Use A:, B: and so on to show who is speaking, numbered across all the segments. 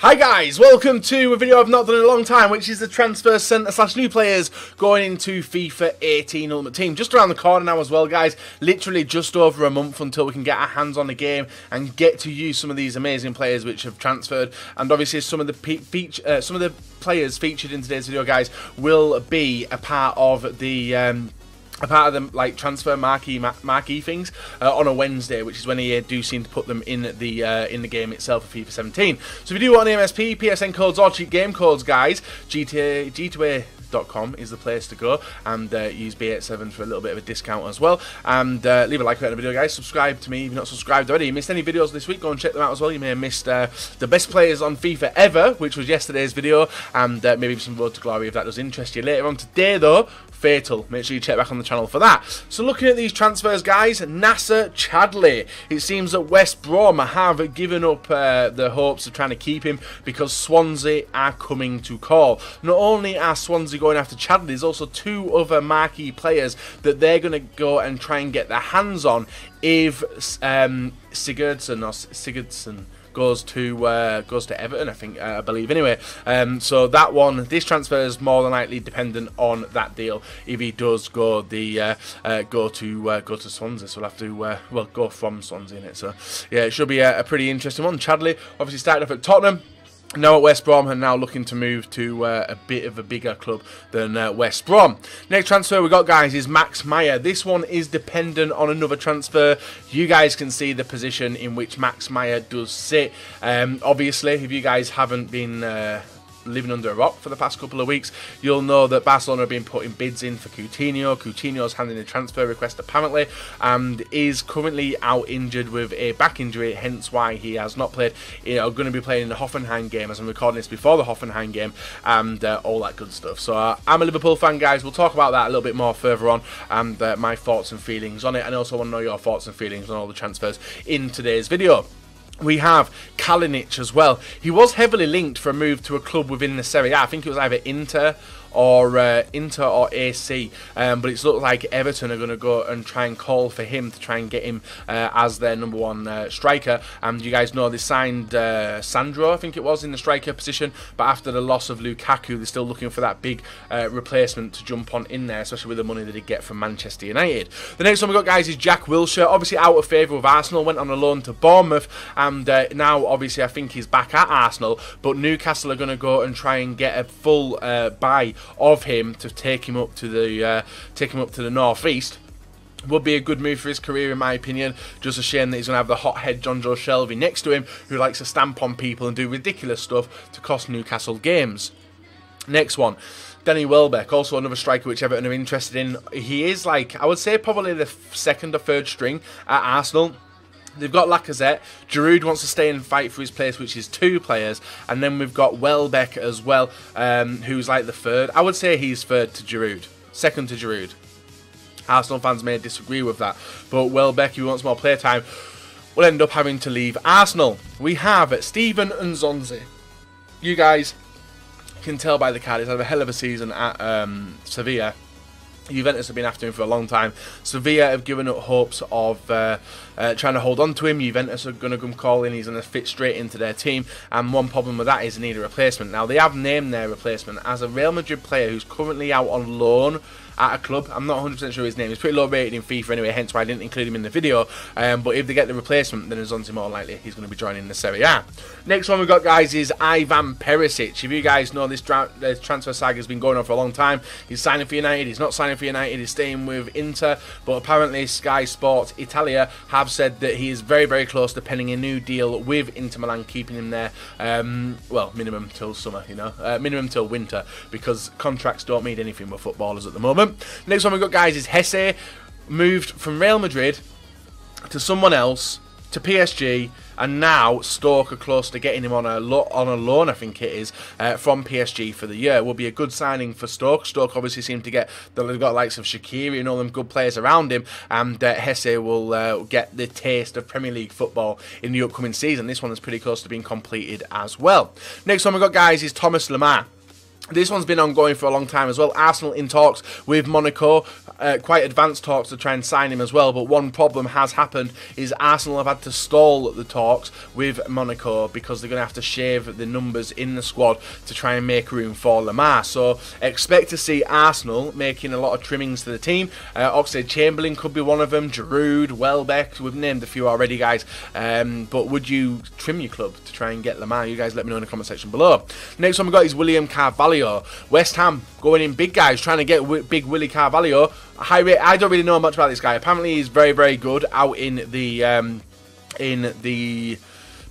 A: Hi guys, welcome to a video I've not done in a long time, which is the transfer centre / new players going into FIFA 18 Ultimate Team. Just around the corner now as well, guys. Literally just over a month until we can get our hands on the game and get to use some of these amazing players which have transferred. And obviously some of the players featured in today's video, guys, will be a part of the like transfer marquee things on a Wednesday, which is when they do seem to put them in the game itself for FIFA 17. So if you do want an MSP, PSN codes or cheap game codes, guys, G2A.com is the place to go, and use B87 for a little bit of a discount as well. And leave a like on the video, guys. Subscribe to me if you're not subscribed already. You missed any videos this week, go and check them out as well. You may have missed the best players on FIFA ever, which was yesterday's video, and maybe some Road to Glory if that does interest you. Later on today though, Fatal. Make sure you check back on the channel for that. So looking at these transfers, guys, Nacer Chadli. It seems that West Brom have given up the hopes of trying to keep him because Swansea are coming to call. Not only are Swansea going after Chadli, there's also two other marquee players that they're going to go and try and get their hands on if Sigurdsson goes to Everton, I believe. Anyway, so that one, this transfer is more than likely dependent on that deal. If he does go to Swansea, so we'll have to go from Swansea in it. So yeah, it should be a pretty interesting one. Chadli obviously started off at Tottenham. Now at West Brom, and now looking to move to a bit of a bigger club than West Brom. Next transfer we got, guys, is Max Meyer. This one is dependent on another transfer. You guys can see the position in which Max Meyer does sit. Obviously, if you guys haven't been living under a rock for the past couple of weeks, you'll know that Barcelona have been putting bids in for Coutinho. Coutinho's handing a transfer request apparently, and is currently out injured with a back injury, hence why he has not played. Going to be playing in the Hoffenheim game, as I'm recording this before the Hoffenheim game, and all that good stuff. So I'm a Liverpool fan, guys. We'll talk about that a little bit more further on, and my thoughts and feelings on it, and also want to know your thoughts and feelings on all the transfers in today's video. We have Kalinic as well. He was heavily linked for a move to a club within the Serie A. I think it was either Inter or AC, but it's looked like Everton are going to go and try and call for him to try and get him as their #1 striker. And you guys know they signed Sandro, I think it was, in the striker position, but after the loss of Lukaku, they're still looking for that big replacement to jump on in there, especially with the money that they get from Manchester United. The next one we got, guys, is Jack Wilshere. Obviously out of favour with Arsenal, went on a loan to Bournemouth, and now obviously I think he's back at Arsenal, but Newcastle are going to go and try and get a full buy of him to take him up to the northeast. Would be a good move for his career, in my opinion. Just a shame that he's going to have the hothead John Joe Shelby next to him, who likes to stamp on people and do ridiculous stuff to cost Newcastle games. Next one, Danny Welbeck, also another striker which Everton are interested in. He is, like, I would say probably the second or third string at Arsenal. They've got Lacazette. Giroud wants to stay and fight for his place, which is 2 players. And then we've got Welbeck as well, who's like the third. I would say he's third to Giroud. Second to Giroud. Arsenal fans may disagree with that. But Welbeck, who wants more playtime, will end up having to leave Arsenal. We have Steven Nzonzi. You guys can tell by the card, he's had a hell of a season at Sevilla. Juventus have been after him for a long time. Sevilla have given up hopes of trying to hold on to him. Juventus are going to come calling. He's going to fit straight into their team. And one problem with that is they need a replacement. Now, they have named their replacement as a Real Madrid player who's currently out on loan at a club. I'm not 100% sure his name. He's pretty low rated in FIFA anyway, hence why I didn't include him in the video. But if they get the replacement, then Nzonzi more likely he's going to be joining the Serie A. Next one we've got, guys, is Ivan Perisic. If you guys know, this transfer saga has been going on for a long time. He's signing for United, he's not signing for United, he's staying with Inter, but apparently Sky Sports Italia have said that he is very, very close to penning a new deal with Inter Milan, keeping him there, well, minimum till summer, you know, minimum till winter, because contracts don't mean anything with footballers at the moment. Next one we've got, guys, is Hesse. Moved from Real Madrid to someone else, to PSG, and now Stoke are close to getting him on a loan, I think it is, from PSG for the year. Will be a good signing for Stoke. Stoke obviously seem to get, they've got likes of Shaqiri and all them good players around him, and Hesse will get the taste of Premier League football in the upcoming season. This one is pretty close to being completed as well. Next one we've got, guys, is Thomas LEMAR. This one's been ongoing for a long time as well. Arsenal in talks with Monaco, quite advanced talks to try and sign him as well. But one problem has happened is Arsenal have had to stall the talks with Monaco because they're going to have to shave the numbers in the squad to try and make room for LEMAR. So expect to see Arsenal making a lot of trimmings to the team. Oxlade-Chamberlain could be one of them. Giroud, Welbeck, we've named a few already, guys. But would you trim your club to try and get LEMAR? You guys let me know in the comment section below. Next one we got is William Carvalho. West Ham going in big, guys, trying to get big Willy Carvalho. High rate. I don't really know much about this guy. Apparently he's very, very good out in the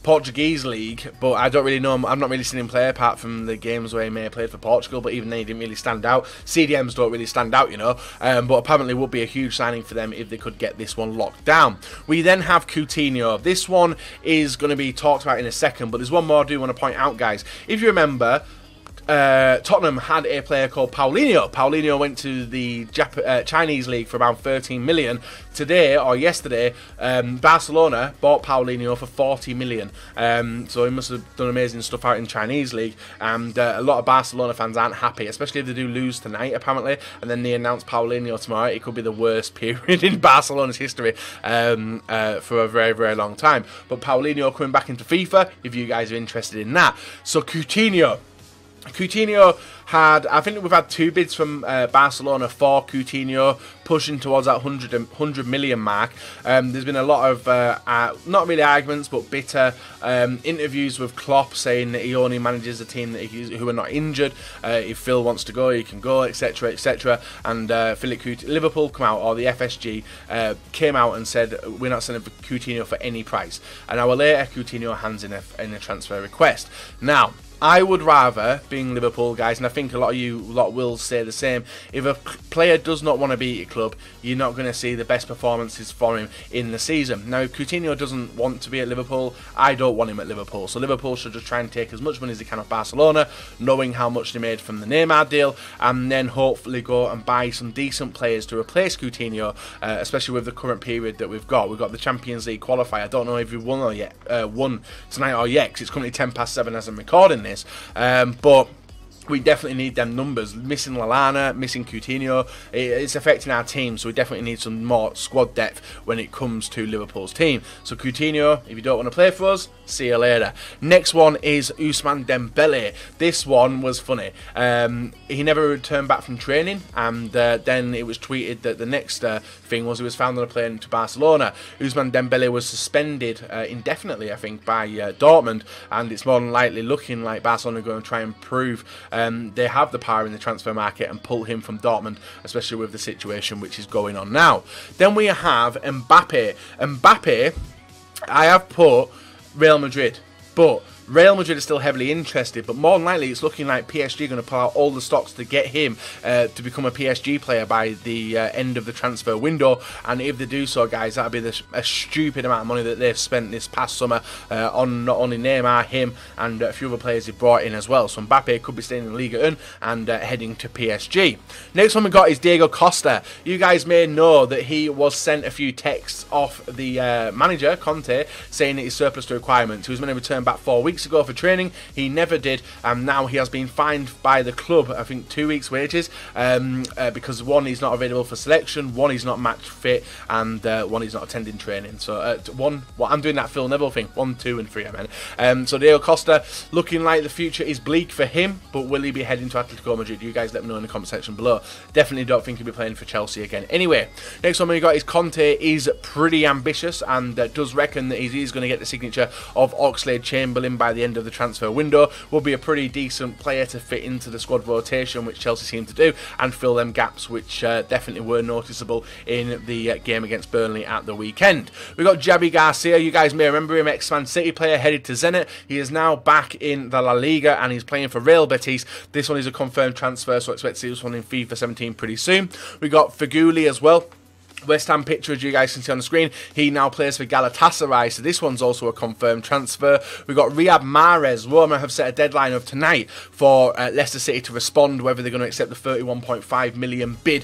A: Portuguese league, but I don't really know him. I've not really seen him play apart from the games where he may have played for Portugal, but even then he didn't really stand out. CDMs don't really stand out, you know, but apparently would be a huge signing for them if they could get this one locked down. We then have Coutinho. This one is going to be talked about in a second, but there's one more I do want to point out, guys. If you remember, Tottenham had a player called Paulinho. Paulinho went to the Chinese league for around 13 million. Today, or yesterday, Barcelona bought Paulinho for 40 million. So he must have done amazing stuff out in Chinese league. And a lot of Barcelona fans aren't happy, especially if they do lose tonight, apparently. And then they announce Paulinho tomorrow. It could be the worst period in Barcelona's history for a very, very long time. But Paulinho coming back into FIFA, if you guys are interested in that. So Coutinho had, I think we've had 2 bids from Barcelona for Coutinho, pushing towards that 100 million mark. There's been a lot of, not really arguments, but bitter interviews with Klopp saying that he only manages a team that who are not injured. If Phil wants to go, he can go, etc, etc. And Liverpool come out, or the FSG came out and said, we're not sending for Coutinho for any price. An hour later, Coutinho hands in a transfer request. Now, I would rather, being Liverpool, guys, and I think a lot will say the same, if a player does not want to be at your club, you're not going to see the best performances for him in the season. Now, if Coutinho doesn't want to be at Liverpool, I don't want him at Liverpool. So Liverpool should just try and take as much money as they can off Barcelona, knowing how much they made from the NEYMAR deal, and then hopefully go and buy some decent players to replace Coutinho, especially with the current period that we've got. We've got the Champions League qualifier. I don't know if we've won tonight or yet, because it's currently 7:10 as I'm recording this. But we definitely need them numbers. Missing Lallana, missing Coutinho, it's affecting our team, so we definitely need some more squad depth when it comes to Liverpool's team. So Coutinho, if you don't want to play for us, see you later. Next one is Ousmane Dembele. This one was funny. He never returned back from training, and then it was tweeted that the next thing was he was found on a plane to Barcelona. Ousmane Dembele was suspended indefinitely, I think, by Dortmund, and it's more than likely looking like Barcelona are going to try and prove they have the power in the transfer market and pull him from Dortmund, especially with the situation which is going on now. Then we have Mbappe. Mbappe, I have put Real Madrid, but Real Madrid is still heavily interested, but more than likely it's looking like PSG are going to pull out all the stocks to get him to become a PSG player by the end of the transfer window. And if they do so, guys, that'll be a stupid amount of money that they've spent this past summer on not only Neymar, him, and a few other players they've brought in as well. So Mbappe could be staying in Liga 1 and heading to PSG. Next one we got is Diego Costa. You guys may know that he was sent a few texts off the manager, Conte, saying that he's surplus to requirements. He was meant to return back 4 weeks ago for training. He never did, and now he has been fined by the club, I think 2 weeks wages, because one, he's not available for selection, one, he's not match fit, and one, he's not attending training. So I'm doing that Phil Neville thing, 1, 2 and 3 I meant. So Diego Costa, looking like the future is bleak for him, but will he be heading to Atletico Madrid? You guys let me know in the comment section below. Definitely don't think he'll be playing for Chelsea again. Anyway, next one we got is Conte is pretty ambitious and does reckon that he's going to get the signature of Oxlade-Chamberlain by the end of the transfer window. Will be a pretty decent player to fit into the squad rotation, which Chelsea seem to do, and fill them gaps which definitely were noticeable in the game against Burnley at the weekend. We got Javi Garcia. You guys may remember him, ex-Man City player, headed to Zenit. He is now back in the La Liga and he's playing for Real Betis. This one is a confirmed transfer, so I expect to see this one in FIFA 17 pretty soon. We got Feghouli as well. West Ham picture, as you guys can see on the screen, he now plays for Galatasaray, so this one's also a confirmed transfer. We've got RIYAD MAHREZ. Roma have set a deadline of tonight for Leicester City to respond whether they're going to accept the 31.5 million bid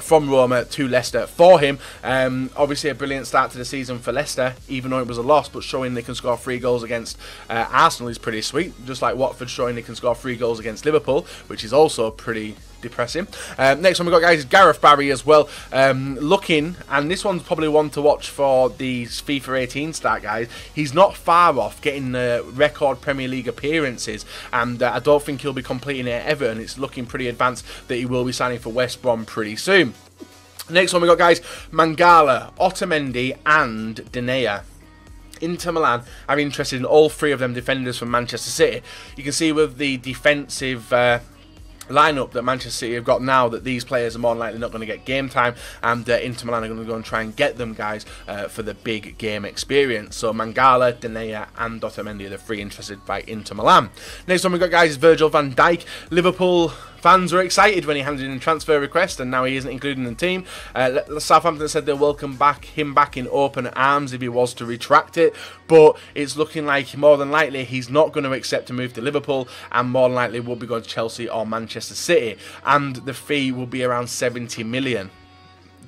A: from Roma to Leicester for him. Obviously a brilliant start to the season for Leicester, even though it was a loss, but showing they can score 3 goals against Arsenal is pretty sweet, just like Watford showing they can score 3 goals against Liverpool, which is also pretty depressing. Next one we got, guys, is Gareth Barry as well. Looking, and this one's probably one to watch for the FIFA 18 start, guys. He's not far off getting record Premier League appearances, and I don't think he'll be completing it at Everton. It's looking pretty advanced that he will be signing for West Brom pretty soon. Next one we got, guys, Mangala, Otamendi and Denayer. Inter Milan are interested in all 3 of them defenders from Manchester City. You can see with the defensive lineup that Manchester City have got now that these players are more than likely not going to get game time, and Inter Milan are going to go and try and get them, guys, for the big game experience. So Mangala, Denayer and Otamendi are the 3 interested by Inter Milan. Next one we got, guys, is Virgil van Dijk. Liverpool fans were excited when he handed in a transfer request, and now he isn't included in the team. Southampton said they'll welcome him back in open arms if he was to retract it, but it's looking like more than likely he's not going to accept a move to Liverpool, and more than likely will be going to Chelsea or Manchester City, and the fee will be around 70 million.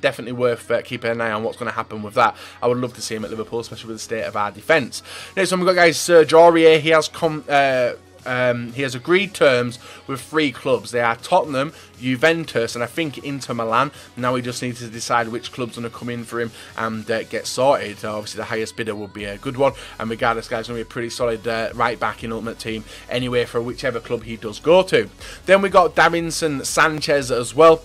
A: Definitely worth keeping an eye on what's going to happen with that. I would love to see him at Liverpool, especially with the state of our defence. Next one we've got, guys, Serge Aurier. He has agreed terms with 3 clubs. They are Tottenham, Juventus, and I think Inter Milan. Now he just needs to decide which club's going to come in for him and get sorted. Obviously, the highest bidder would be a good one, and regardless, guys, going to be a pretty solid right back in Ultimate Team anyway for whichever club he does go to. Then we got Davinson Sanchez as well.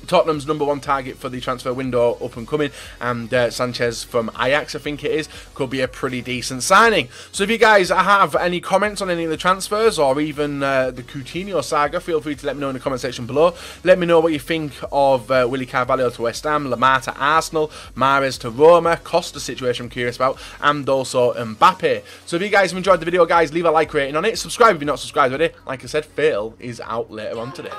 A: Tottenham's #1 target for the transfer window up and coming, and Sanchez from Ajax, I think it is, could be a pretty decent signing. So if you guys have any comments on any of the transfers, or even the Coutinho Saga, feel free to let me know in the comment section below. Let me know what you think of Willy Carvalho to West Ham, Lemar to Arsenal, Mahrez to Roma, Costa situation I'm curious about, and also Mbappe. So if you guys have enjoyed the video, guys, leave a like rating on it. Subscribe if you're not subscribed already. Like I said, Phil is out later on today.